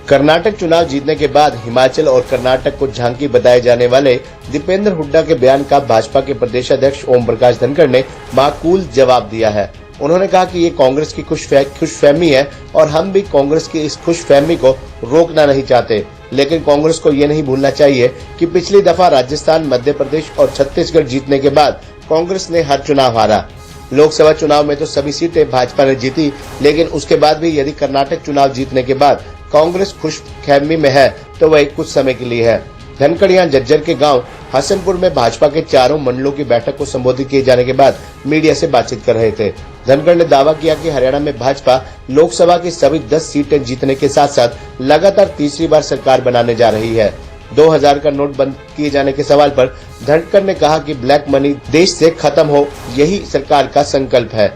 कर्नाटक चुनाव जीतने के बाद हिमाचल और कर्नाटक को झांकी बताए जाने वाले दीपेंद्र हुड्डा के बयान का भाजपा के प्रदेश अध्यक्ष ओम प्रकाश धनखड़ ने माकूल जवाब दिया है। उन्होंने कहा कि ये कांग्रेस की खुशफहमी है और हम भी कांग्रेस की इस खुशफहमी को रोकना नहीं चाहते, लेकिन कांग्रेस को ये नहीं भूलना चाहिए कि पिछली दफा राजस्थान, मध्य प्रदेश और छत्तीसगढ़ जीतने के बाद कांग्रेस ने हर चुनाव हारा। लोकसभा चुनाव में तो सभी सीटें भाजपा ने जीती, लेकिन उसके बाद भी यदि कर्नाटक चुनाव जीतने के बाद कांग्रेस खुशफहमी में है तो वह कुछ समय के लिए है। धनखड़ यहां झज्जर के गांव हसनपुर में भाजपा के चारों मंडलों की बैठक को संबोधित किए जाने के बाद मीडिया से बातचीत कर रहे थे। धनखड़ ने दावा किया कि हरियाणा में भाजपा लोकसभा की सभी 10 सीटें जीतने के साथ साथ लगातार तीसरी बार सरकार बनाने जा रही है। 2000 का नोट बंद किए जाने के सवाल पर धनखड़ ने कहा कि ब्लैक मनी देश से खत्म हो, यही सरकार का संकल्प है।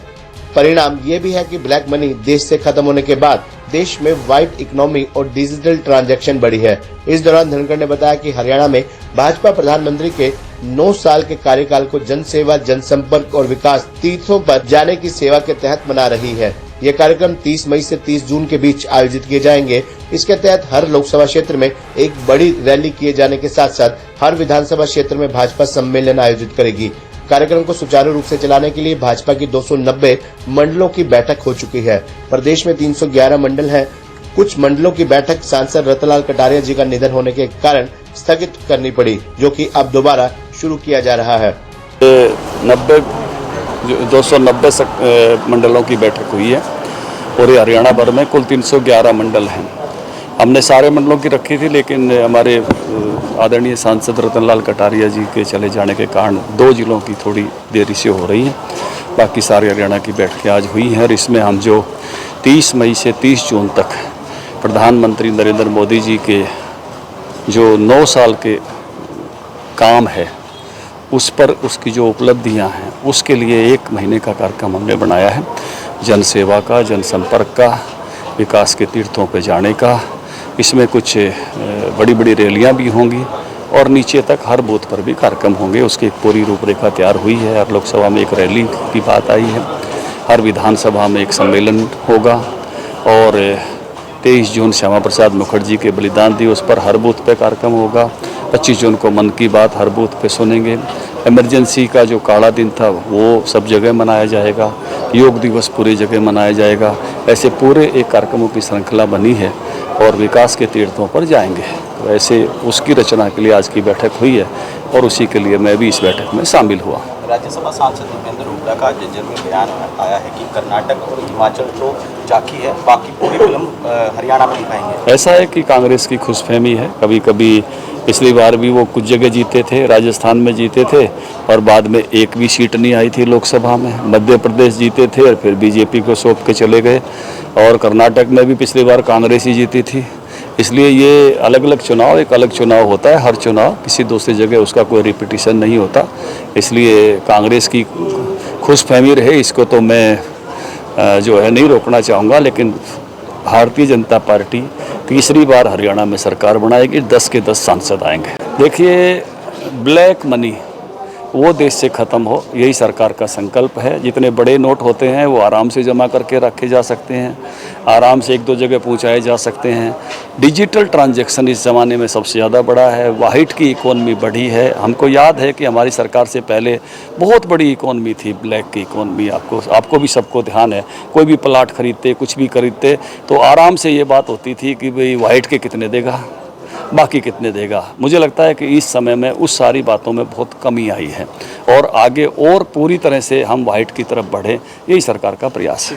परिणाम ये भी है कि ब्लैक मनी देश से खत्म होने के बाद देश में व्हाइट इकोनॉमी और डिजिटल ट्रांजैक्शन बढ़ी है। इस दौरान धनखड़ ने बताया कि हरियाणा में भाजपा प्रधानमंत्री के 9 साल के कार्यकाल को जनसेवा, जनसंपर्क और विकास तीर्थों पर जाने की सेवा के तहत मना रही है। ये कार्यक्रम 30 मई से 30 जून के बीच आयोजित किए जाएंगे। इसके तहत हर लोकसभा क्षेत्र में एक बड़ी रैली किए जाने के साथ साथ हर विधानसभा क्षेत्र में भाजपा सम्मेलन आयोजित करेगी। कार्यक्रम को सुचारू रूप से चलाने के लिए भाजपा की 290 मंडलों की बैठक हो चुकी है। प्रदेश में 311 मंडल हैं। कुछ मंडलों की बैठक सांसद रतनलाल कटारिया जी का निधन होने के कारण स्थगित करनी पड़ी, जो कि अब दोबारा शुरू किया जा रहा है। 290 मंडलों की बैठक हुई है और ये हरियाणा भर में कुल 311 मंडल हैं। हमने सारे मंडलों की रखी थी, लेकिन हमारे आदरणीय सांसद रतनलाल कटारिया जी के चले जाने के कारण 2 जिलों की थोड़ी देरी से हो रही हैं। बाकी सारे हरियाणा की बैठकें आज हुई हैं और इसमें हम जो 30 मई से 30 जून तक प्रधानमंत्री नरेंद्र मोदी जी के जो 9 साल के काम है उस पर उसकी जो उपलब्धियां हैं उसके लिए 1 महीने का कार्यक्रम हमने बनाया है। जनसेवा का, जनसंपर्क का, विकास के तीर्थों पे जाने का। इसमें कुछ बड़ी बड़ी रैलियां भी होंगी और नीचे तक हर बूथ पर भी कार्यक्रम होंगे। उसकी एक पूरी रूपरेखा तैयार हुई है। हर लोकसभा में एक रैली की बात आई है, हर विधानसभा में एक सम्मेलन होगा और 23 जून श्यामा प्रसाद मुखर्जी के बलिदान दिवस पर हर बूथ पे कार्यक्रम होगा। 25 जून को मन की बात हर बूथ पे सुनेंगे। इमरजेंसी का जो काला दिन था वो सब जगह मनाया जाएगा। योग दिवस पूरी जगह मनाया जाएगा। ऐसे पूरे एक कार्यक्रमों की श्रृंखला बनी है और विकास के तीर्थों पर जाएंगे। तो ऐसे उसकी रचना के लिए आज की बैठक हुई है और उसी के लिए मैं भी इस बैठक में शामिल हुआ। राज्यसभा सांसद दीपेंद्र हुड्डा का झज्जर में बयान आया है कि कर्नाटक और हिमाचल तो झांकी है, बाकी पूरी फिल्म हरियाणा में दिखाएंगे। ऐसा है कि कांग्रेस की खुशफहमी है। कभी कभी पिछली बार भी वो कुछ जगह जीते थे, राजस्थान में जीते थे और बाद में एक भी सीट नहीं आई थी लोकसभा में। मध्य प्रदेश जीते थे और फिर बीजेपी को सौंप के चले गए और कर्नाटक में भी पिछली बार कांग्रेस ही जीती थी। इसलिए ये अलग अलग चुनाव एक अलग चुनाव होता है। हर चुनाव किसी दूसरी जगह उसका कोई रिपीटिशन नहीं होता। इसलिए कांग्रेस की खुशफहमी रहे, इसको तो मैं जो है नहीं रोकना चाहूँगा, लेकिन भारतीय जनता पार्टी तीसरी बार हरियाणा में सरकार बनाएगी। 10 के 10 सांसद आएंगे। देखिए, ब्लैक मनी वो देश से ख़त्म हो, यही सरकार का संकल्प है। जितने बड़े नोट होते हैं वो आराम से जमा करके रखे जा सकते हैं, आराम से 1-2 जगह पहुंचाए जा सकते हैं। डिजिटल ट्रांजैक्शन इस ज़माने में सबसे ज़्यादा बड़ा है। वाइट की इकोनॉमी बढ़ी है। हमको याद है कि हमारी सरकार से पहले बहुत बड़ी इकोनॉमी थी, ब्लैक की इकोनॉमी। आपको भी सबको ध्यान है। कोई भी प्लाट खरीदते, कुछ भी खरीदते तो आराम से ये बात होती थी कि भाई वाइट के कितने देगा, बाकी कितने देगा। मुझे लगता है कि इस समय में उस सारी बातों में बहुत कमी आई है और आगे और पूरी तरह से हम वाइट की तरफ बढ़ें, यही सरकार का प्रयास है।